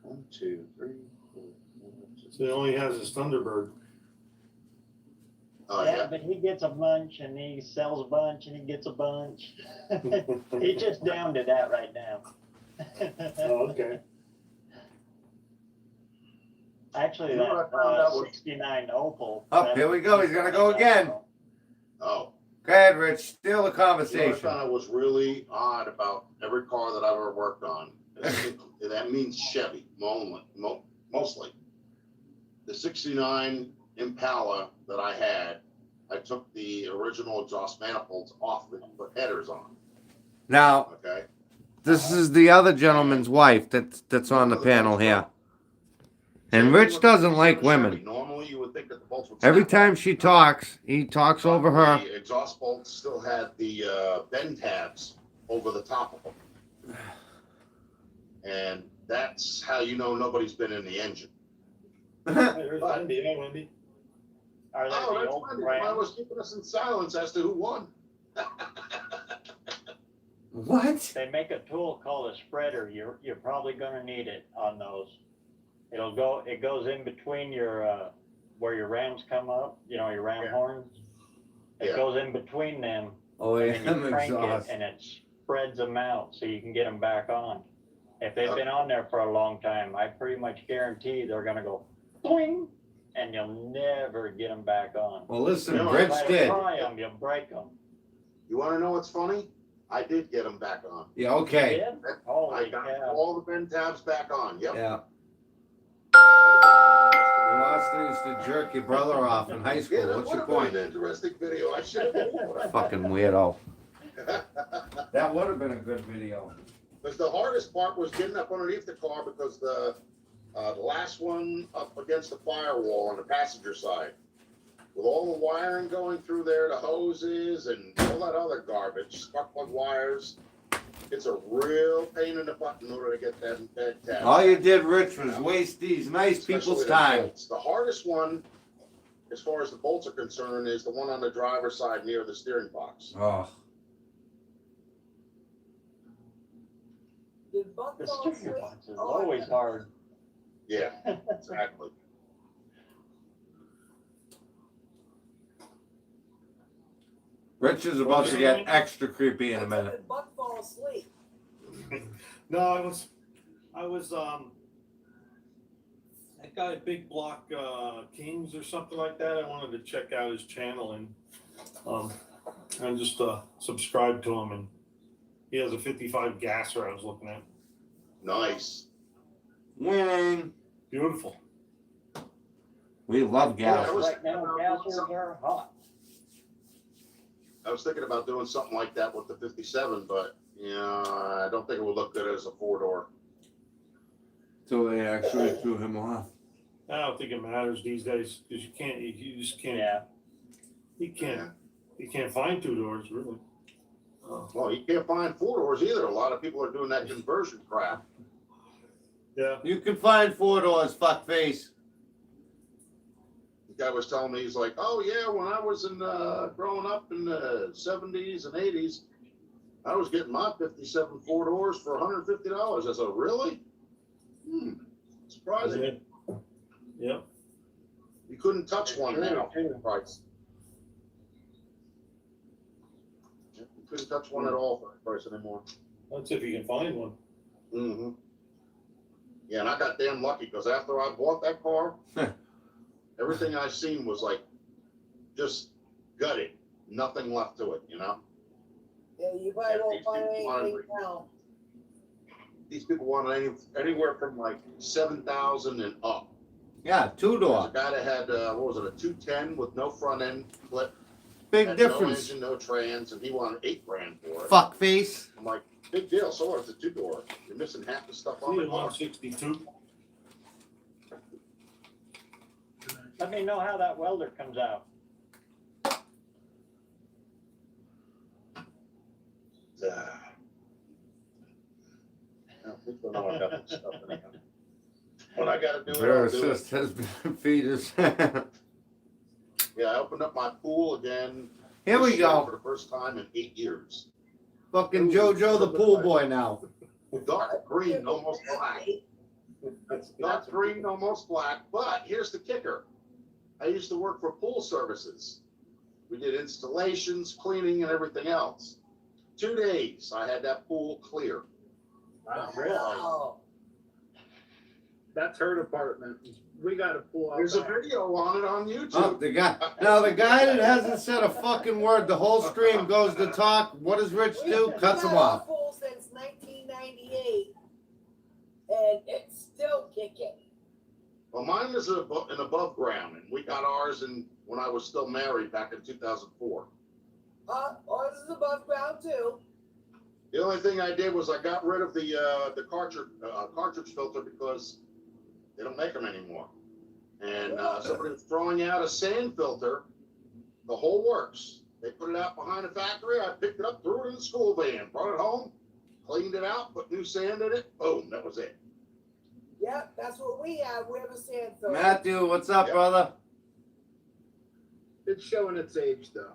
1, 2, 3, 4, 5, 6. So he only has his Thunderbird. Oh yeah, yeah. but he gets a bunch and he sells a bunch and he gets a bunch. He's just down to that right now. Oh, okay. Actually, You know that what I found out with- 69 Opal. Oh, here we go. He's gonna go again. Oh. Go ahead, Rich. Steal the You know what I conversation. found out was really odd about every car that I've ever worked on? That means Chevy, mostly. The 69 Impala that I had, I took the original exhaust manifolds off and put headers on, Now, okay? this is the other gentleman's wife that's on the panel here. And Rich doesn't like women. Normally, you would think that the bolts would Every snap. time she talks, he talks over her. The exhaust bolts still had the bend tabs over the top of them. And that's how you know nobody's been in the engine. Hey, there's Wendy. Hey, Wendy. Are they Oh, the that's old funny. I brands? was keeping us in silence as to who won. What? They make a tool called a spreader. You're probably gonna need it on those. It goes in between your where your rams come up, you know, your ram Yeah. horns. It Yeah. goes in between them Oh, and then you AM crank exhaust. it and it spreads them out so you can get them back on. If they've been on there for a long time, I pretty much guarantee they're gonna go boing, and you'll never get them back on. Well, listen, You know, Rich Try to did. pry them, you'll break them. You want to know what's funny? I did get them back on. Yeah, okay. Yeah? I Holy got cow. all the bend tabs back on. Yep. Yeah. You lost used to jerk your brother off in high Yeah, school. that What's would your have been point? an interesting video. I should have. Fucking weirdo. That would have been a good video. Because the hardest part was getting up underneath the car because the last one up against the firewall on the passenger side, with all the wiring going through there, the hoses and all that other garbage, spark plug wires, it's a real pain in the butt in order to get that bed tab. All you did, Rich, was waste these nice Especially people's the time. bolts. The hardest one, as far as the bolts are concerned, is the one on the driver's side near the steering box. Oh, Did Buck The fall sticker asleep? box is Oh, always hard. Yeah, exactly. Rich is about to get extra creepy in a minute. Did Buck fall asleep? No, I was that guy Big Block Kings or something like that. I wanted to check out his channel and just subscribed to him, and he has a 55 gasser I was looking at. Nice. Winning. Beautiful. We love gas. Right now, gassers are hot. I was thinking about doing something like that with the 57, but I don't think it would look good as a 4-door. So they actually threw him off. I don't think it matters these days because you just can't. Yeah. You can't find 2 doors really. Well, you can't find 4-doors either. A lot of people are doing that conversion crap. Yeah. You can find 4 doors, fuckface. The guy was telling me, he's like, oh yeah, when I was in growing up in the 70s and 80s, I was getting my 57 4-doors for $150. I said, really? Surprising. Yeah. You couldn't touch one now for the price. You couldn't touch one at all for the price anymore. That's if you can find one. Mm-hmm. Yeah, and I got damn lucky because after I bought that car, everything I seen was like just gutted, nothing left to it, Yeah, you probably won't find anything now. These people wanted anywhere from like 7,000 and up. Yeah, There's a 2-door. guy that had what was it, a 210 with no front end clip, Big had difference. no engine, no trans, and he wanted $8,000 for it. Fuckface. I'm like, big deal. So what? It's a 2-door. You're missing half the stuff on See the a car. 162. Let me know how that welder comes out. People know I got that stuff anyhow. What I gotta do it, Their I'll do it. assist has been fetus. Yeah, I opened up my pool again. Here we this year go. For the first time in 8 years. Fucking JoJo the pool boy now. Dark green, almost black. Dark green, almost black. But here's the kicker. I used to work for pool services. We did installations, cleaning, and everything else. 2 days, I had that pool clear. Wow. That's her department. We gotta pull out There's a that. video on it on YouTube. Oh, the guy. Now the guy that hasn't said a fucking word, the whole stream goes to talk. What does Rich do? Cuts him off. Pool since 1998, and it's still kicking. Well, mine is an above ground, and we got ours when I was still married back in 2004. Ours is above ground too. The only thing I did was I got rid of the cartridge filter because they don't make them anymore. And somebody was throwing out a sand filter, the whole works. They put it out behind the factory. I picked it up, threw it in the school van, brought it home, cleaned it out, put new sand in it. Boom, that was it. Yep, that's what we have. We have a sand filter. Matthew, what's up, Yep. brother? It's showing its age though.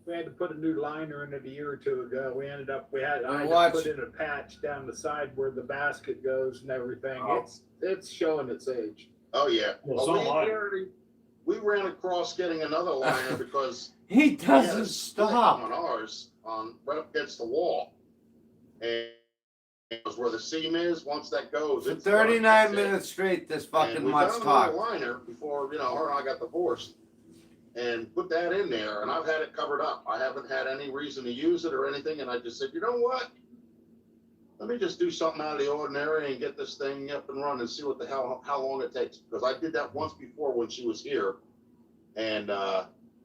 We had to put a new liner in it a year or two ago. I had watch. to put in a patch down the side where the basket goes and everything. Oh. It's showing its age. Oh yeah. Well, Well, so am I. we ran across getting another liner because He We had a doesn't split stop. on ours, right up against the wall, and it was where the seam is. Once that goes, For it's done. 39 That's it. minutes straight, this And fucking we much found talk. another liner before her and I got divorced, and put that in there, and I've had it covered up. I haven't had any reason to use it or anything, and I just said, you know what? Let me just do something out of the ordinary and get this thing up and running and see what the hell, how long it takes. Because I did that once before when she was here, and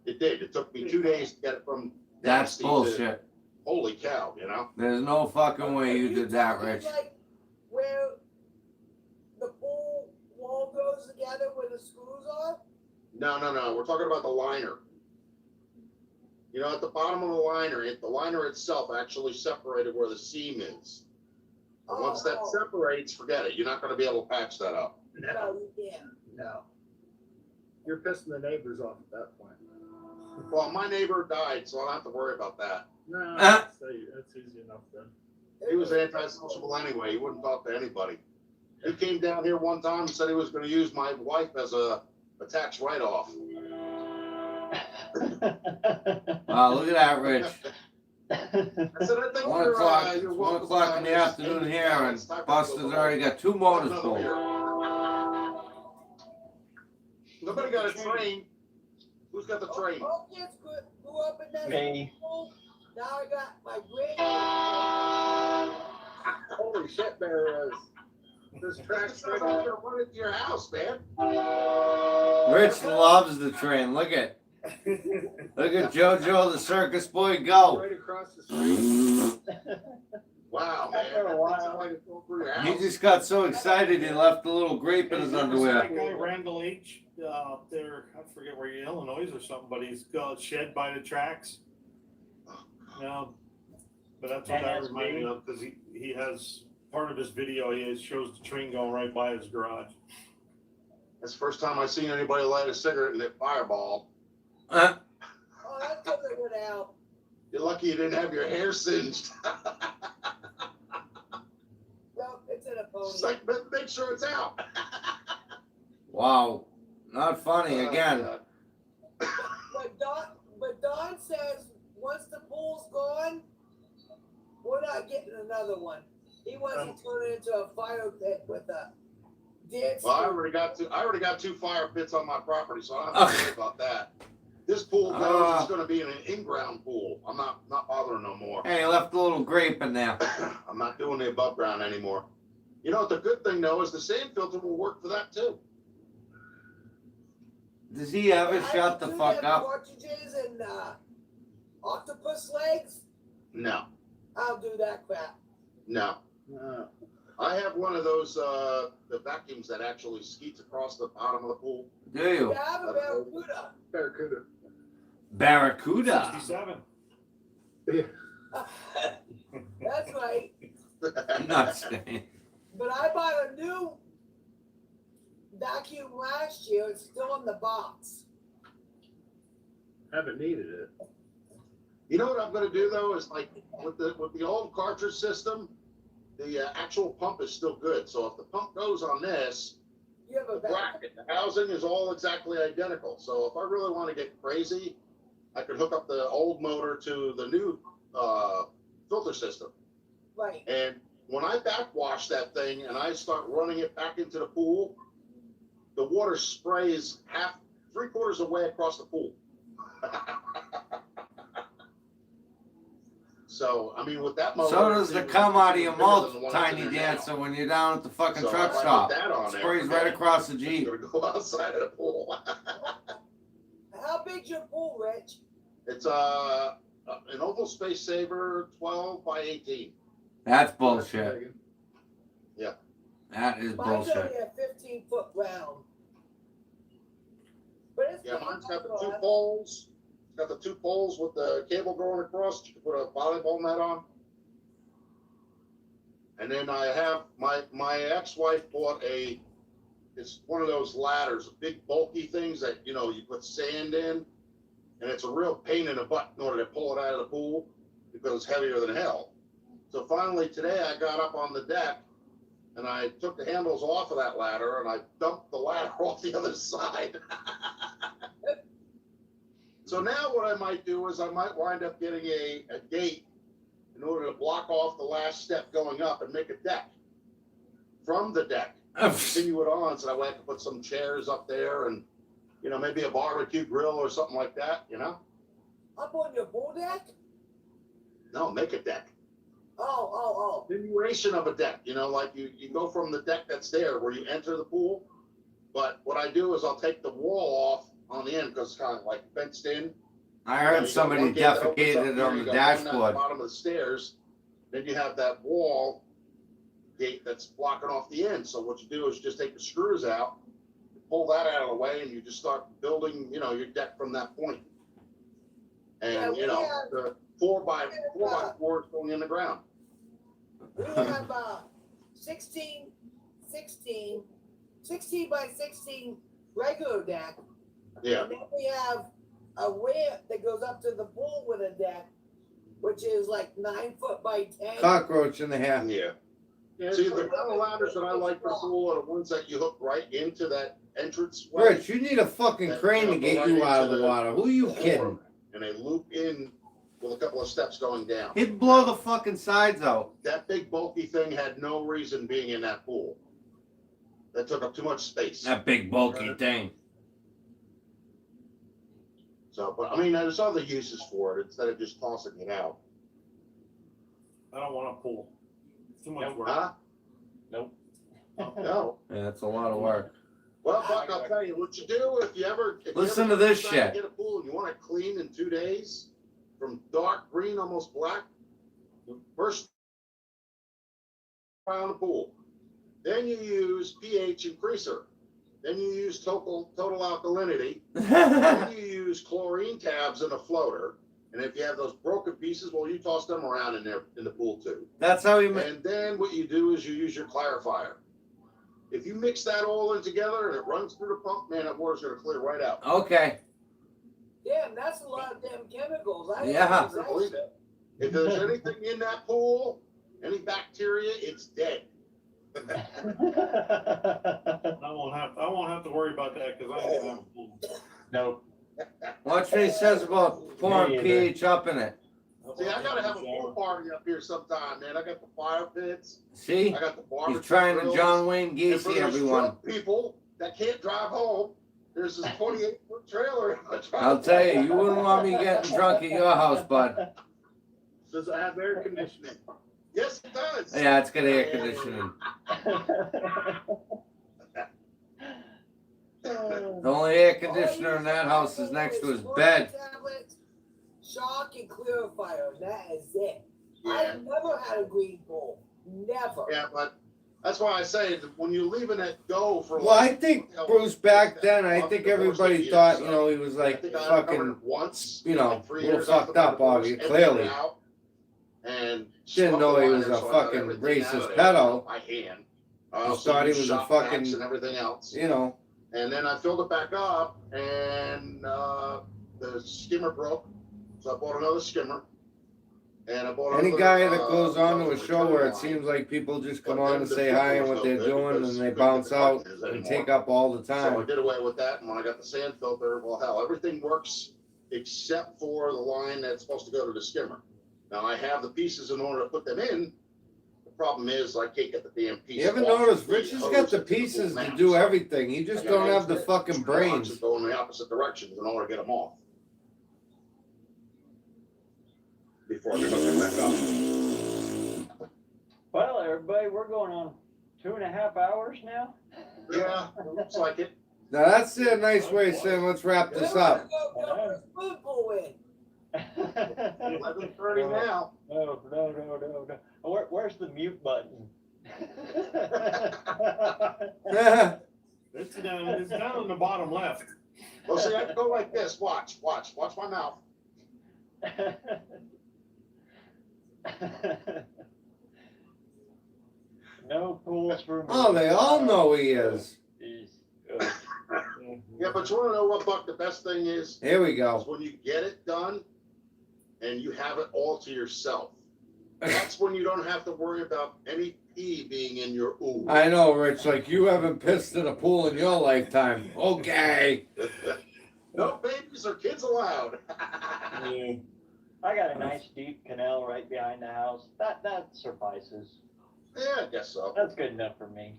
it did. It took me 2 days to get it from That's nasty to bullshit. holy cow, you know? There's no fucking way you did that, Rich. Like where the pool wall goes together where the screws are? No. We're talking about the liner. You know, at the bottom of the liner itself actually separated where the seam is. And once that separates, forget it. You're not going to be able to patch that up. No, you can't. No. You're pissing the neighbors off at that point. Well, my neighbor died, so I don't have to worry about that. No, Ah. that's easy enough then. He was antisocial anyway. He wouldn't talk to anybody. He came down here one time and said he was going to use my wife as a tax write-off. Wow, look at that, Rich. I said, I think 1 you're, o'clock, you're 1 welcome o'clock in to the afternoon here, and it's time for Buster's us to go already got 2 motors another pulled. beer. Somebody got a train. Who's got the train? Oh, kids grew up in that Me. pool. Now I got my great. Holy shit, there is. This track's straight out there running to your house, man. Rich loves the train. Look at JoJo the circus boy go. Right across the street. Wow, man. After a while. Like it's going through your He house. just got so excited he left a little grape in his That underwear. guy Randall H. Up there, I forget where he, Illinois or something, but he's got a shed by the tracks. But that's what that reminded me of, because he has part of his video. Shows the train going right by his garage. That's the first time I've seen anybody light a cigarette and hit fireball. Oh, that's because it went out. You're lucky you didn't have your hair singed. No, it's in a pony. It's like, but make sure it's out. Wow, not funny again. But Don says once the pool's gone, we're not getting another one. He wants to turn it into a fire pit with a dance. Well, I already got 2 fire pits on my property, so I don't have to worry about that. This pool goes, it's going to be an in-ground pool. I'm not bothering no more. Hey, he left a little grape in there. I'm not doing the above ground anymore. You know what the good thing though is the sand filter will work for that too. Does he ever I shut the can do fuck them up? Partridges and octopus legs. No, I'll do that crap. no. No. I have one of those the vacuums that actually skeets across the bottom of the pool. Do you? Yeah, I have a barracuda. Barracuda. Barracuda. 67. That's right. Not staying. But I bought a new vacuum last year. It's still in the box. Haven't needed it. You know what I'm going to do though is like with the old cartridge system, the actual pump is still good. So if the pump goes on this, You have a the vacuum. bracket, the housing is all exactly identical. So if I really want to get crazy, I could hook up the old motor to the new filter system. Right. And when I backwash that thing and I start running it back into the pool, the water sprays 3/4 of the way across the pool. So, I mean, with that motor. So does the it's come out of your bigger than mouth, the one that's Tiny in there now. Dancer, when you're down at the fucking So truck if I put stop. that on there, Sprays right across the It's Jeep. gonna go outside of the pool. How big's your pool, Rich? It's an oval space saver, 12 by 18. That's bullshit. Yeah. That is Mine's bullshit. only a 15-foot round. But it's Yeah, pretty mine's got the comfortable. 2 poles. It's got the 2 poles with the cable going across. You can put a volleyball net on. And then I have my ex-wife bought it's one of those ladders, big bulky things that you put sand in, and it's a real pain in the butt in order to pull it out of the pool because it's heavier than hell. So finally today I got up on the deck and I took the handles off of that ladder and I dumped the ladder off the other side. As So now what I might do is I might wind up getting a gate in order to block off the last step going up and make a deck from the deck. Continue it on so that way I can put some chairs up there and, you know, maybe a barbecue grill or something like that, you know? Up on your pool deck? No, make a deck. Oh. Continuation of a deck, you know, like you go from the deck that's there where you enter the pool. But what I do is I'll take the wall off on the end because it's kind of like fenced in. I heard somebody defecated on the dashboard. Bottom of the stairs. Then you have that wall gate that's blocking off the end. So what you do is you just take the screws out, pull that out of the way, and you just start building, you know, your deck from that point. And you know, the 4x4 is going in the ground. We have 16 by 16 regular deck. Yeah. And then we have a ramp that goes up to the pool with a deck, which is like 9 foot by 10. Cockroach in the hair. Yeah. See, the kind of ladders that I like for the pool are the ones that you hook right into that entrance. Rich, you need a fucking crane to get you out of the water. Who are you kidding? And they loop in with a couple of steps going down. He'd blow the fucking sides out. That big bulky thing had no reason being in that pool. That took up too much space. That big bulky thing. So, but I mean, there's other uses for it instead of just tossing it out. I don't want a pool. It's too much work. Huh? Nope. No. Yeah, it's a lot of work. Well, Buck, I'll tell you what you do if you ever Listen to this decide to shit. Get a pool and you want it clean in 2 days, from dark green, almost black. First, around the pool. Then you use pH increaser. Then you use total alkalinity. Then you use chlorine tabs in a floater. And if you have those broken pieces, well, you toss them around in there in the pool too. That's how he. And then what you do is you use your clarifier. If you mix that all in together and it runs through the pump, man, that water's gonna clear right out. Okay. Damn, that's a lot of damn chemicals. Yeah. Believe it. If there's anything in that pool, any bacteria, it's dead. I won't have to worry about that because I ain't gonna have a pool. Nope. Watch what he says about pouring pH up in it. See, I gotta have a pool party up here sometime, man. I got the fire pits. See? I got the barbecue. He's trying to grills. John Wayne And for Gacy those everyone. drunk people that can't drive home, there's this 28-foot trailer. I'll tell you, you wouldn't want me getting drunk at your house, bud. Does it have air conditioning? Yes, it does. Yeah, it's got air conditioning. The only air conditioner in that house is next to his bed. Tablets, shock and clarifier. That is it. Yeah. I've never had a green pool. Never. Yeah, but that's why I say that when you're leaving it go for. Well, I think Bruce back then, I think everybody thought, you know, he was I like think I fucking, covered it once, you know, like 3 a little years fucked after up, the divorce, Augie, emptied clearly. it out, and Didn't know he was a swept the liner, fucking so I got everything racist out of there pedo. by hand. Just So thought he used was a shop vacs fucking- and everything else. You know, And then I filled it back up, and the skimmer broke, so I bought another skimmer. And I bought any another, guy that goes on to a return show where it line. seems like people just come But on then and the say filter hi and was what no they're good doing, because and they you couldn't bounce get the out cartridges and anymore. take up all the So I time. did away with that, and when I got the sand filter, well, hell, everything works except for the line that's supposed to go to the skimmer. Now, I have the pieces in order to put them in. The problem is I can't get the damn pieces. You ever off noticed the Rich has hose got the into pool pieces to mount. do everything. He just I gotta don't have the use fucking screw locks brains. that go in the opposite directions in order to get them off. Before I can hook them back up. Well, everybody, we're going on 2.5 hours now. Yeah, it looks like it. Now that's a nice way of saying let's wrap this up. Go spoon pool in. 11:30 now. No. Where's the mute button? It's down on the bottom left. Well, see, I have to go like this. Watch my mouth. No pools for me. Oh, they all know he is. Yeah, but you want to know what, Buck? The best thing is Here we is go. when you get it done and you have it all to yourself. That's when you don't have to worry about any pee being in your ooh. I know, Rich, like you haven't pissed in a pool in your lifetime. Okay. No babies or kids allowed. Yeah. I got a nice deep canal right behind the house. That suffices. Yeah, I guess so. That's good enough for me.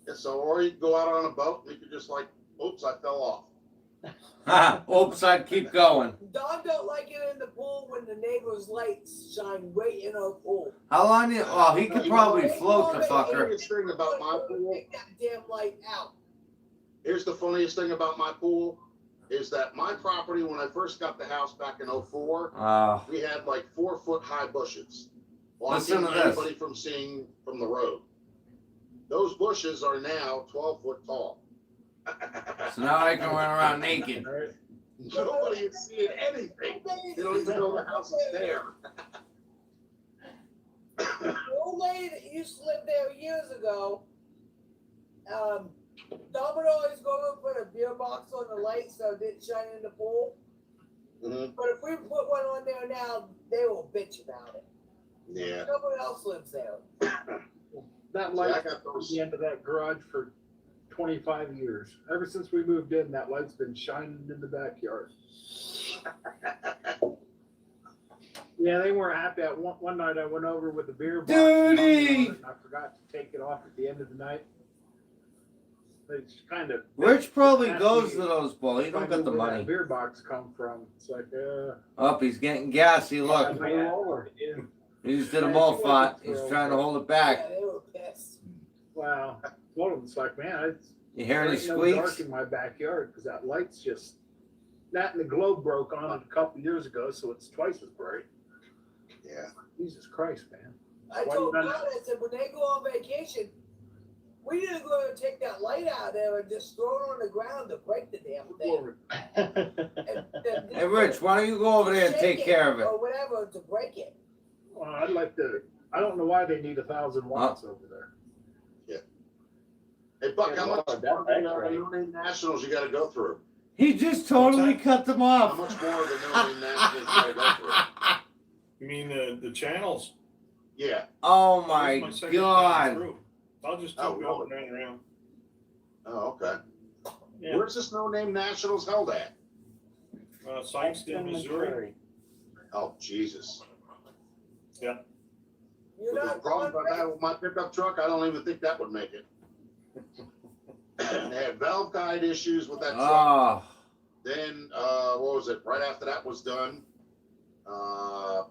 Guess so. Or you can go out on a boat and you could just like, oops, I fell off. Oops, I'd keep going. Dog don't like it in the pool when the neighbor's lights shine right in our pool. How long? Oh, he could probably float the The fucker. funniest thing about my pool, Take that damn light out. here's the funniest thing about my pool, is that my property, when I first got the house back in 04, we had like 4-foot high bushes Listen blocking to this. anybody from seeing from the road. Those bushes are now 12 foot tall. So now I can run around naked. Nobody is seeing anything. They don't even know the house is there. The old lady that used to live there years ago, Dom would always go and put a beer box on the light so it didn't shine in the pool. Mhm. But if we put one on there now, they will bitch about it. Yeah. Nobody else lives there. That See, light I got at those. the end of that garage for 25 years. Ever since we moved in, that light's been shining in the backyard. Yeah, they weren't happy. One night I went over with a beer box. And hung it on it, and I forgot to take it off at the end of the night. It's kind of. Rich probably goes to those balls. He don't got the Where money. that beer box come from? It's like, Up, he's getting gassy. Look, yeah. he just did a Molfont. He's trying to hold it back. Yeah, they were pissed. Wow. Told him, it's like, man, it's You hear any ain't no dark squeaks? in my backyard because that light's just. That and the globe broke on it a couple years ago, so it's twice as bright. Yeah. Jesus Christ, man. I Why told you God, not- I said, when they go on vacation, we need to go and take that light out of there and just throw it on the ground to break the damn thing. And Hey, Rich, why don't you go over there and take care of it? Or whatever to break it. Well, I'd like to. I don't know why they need 1,000 watts over there. Hey, Buck, how much That's more of the X-ray. no-name nationals you got to go through? He just totally cut them How off. much more of the no-name nationals you got to go through? You mean the channels? Yeah. Oh This my is second time God. through. I'll just Oh, keep going round and round. Oh, okay. Yeah. Where's this no-name nationals held at? Sykeston, Missouri. Oh, Jesus. You're The not problem going about that with my pickup truck, I don't even think that would make it. They had valve guide issues with that truck. Oh, Then, what was it? Right after that was done, the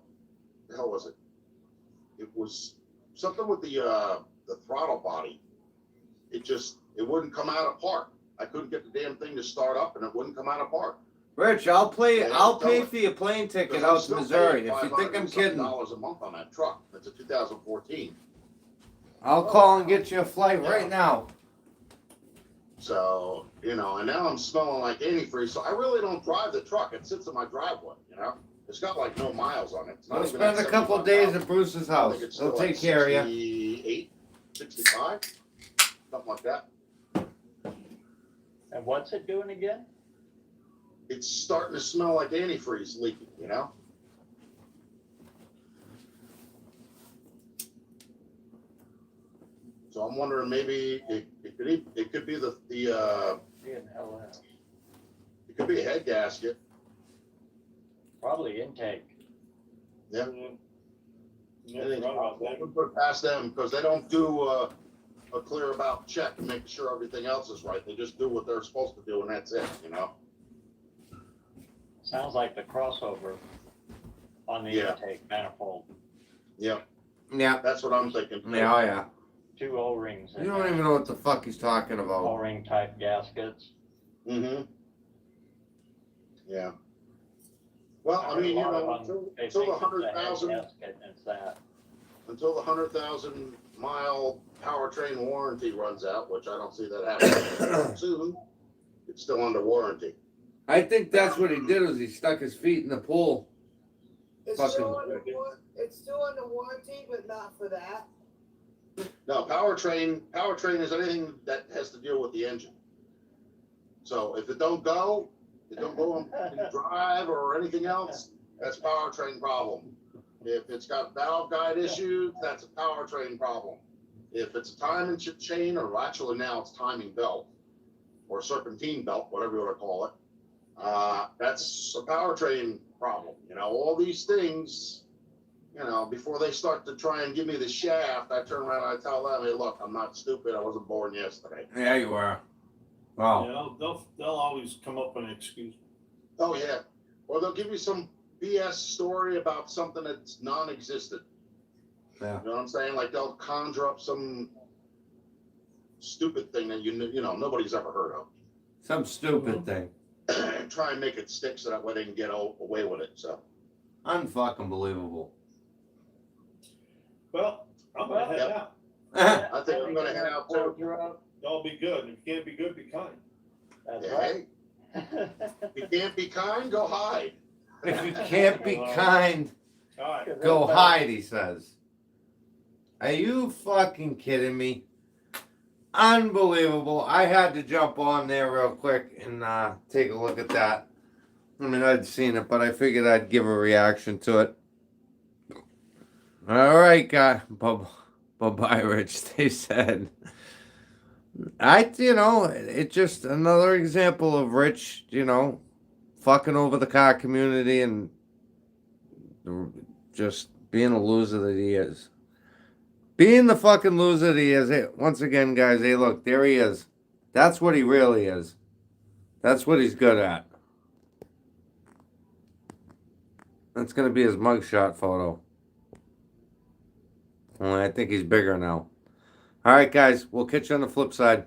hell was it? It was something with the throttle body. It wouldn't come out of park. I couldn't get the damn thing to start up, and it wouldn't come out of park. Rich, I'll pay Yeah, for your plane ticket Because I'm out to still Missouri. paying If you think I'm kidding, $500 a month on that truck. That's a 2014. I'll call and get you a flight right now. So, and now I'm smelling like antifreeze, so I really don't drive the truck. It sits in my driveway, It's got like no miles on it. It's not We'll even spend at a couple of days 75,000. at Bruce's I house. think it's They'll still take like care of you. 68, 65, something like that. And what's it doing again? It's starting to smell like antifreeze leaking, So I'm wondering maybe it could be the Being hell out. it could be a head gasket. Probably intake. Yeah. Never thought about that. We'll put it past them because they don't do a clear about check and make sure everything else is right. They just do what they're supposed to do and that's it, Sounds like the crossover on the Yeah. intake manifold. Yep, Yeah. that's what I'm thinking. Yeah, oh yeah. 2 O-rings. You don't even know what the fuck he's talking about. O-ring type gaskets. Mm-hmm. Yeah. Well, I mean, until They the think it's a head 100,000 gasket, and it's that. until the 100,000 mile powertrain warranty runs out, which I don't see that happening soon, it's still under warranty. I think that's what he did was he stuck his feet in the pool. It's Fucking- it's still under warranty, but not for that. No, powertrain is anything that has to deal with the engine. So if it don't go in drive or anything else, that's powertrain problem. If it's got valve guide issues, that's a powertrain problem. If it's a timing chain, or actually now it's timing belt or serpentine belt, whatever you want to call it, That's a powertrain problem. You know, all these things, you know, before they start to try and give me the shaft, I turn around and I tell them, hey, look, I'm not stupid. I wasn't born yesterday. Yeah, you are. Wow. Yeah, they'll always come up with an excuse. Oh, yeah. Or they'll give you some BS story about something that's non-existent. Yeah. You know what I'm saying? Like they'll conjure up some stupid thing that you know nobody's ever heard of. Some stupid thing. And try and make it stick so that way they can get away with it. So Unfucking believable. Well, I'm gonna head out. I think I'm gonna head out too. Y'all be good. If you can't be good, be kind. That's Yeah, right. hey, if you can't be kind, go hide. If you can't be kind, All right. go hide, he says. Are you fucking kidding me? Unbelievable. I had to jump on there real quick and take a look at that. I mean, I'd seen it, but I figured I'd give a reaction to it. All right, guy. Bye-bye, Rich. They said. It's just another example of Rich, fucking over the car community and just being a loser that he is. Being the fucking loser that he is. Hey, once again, guys, hey, look, there he is. That's what he really is. That's what he's good at. That's going to be his mugshot photo. Only I think he's bigger now. All right, guys, we'll catch you on the flip side.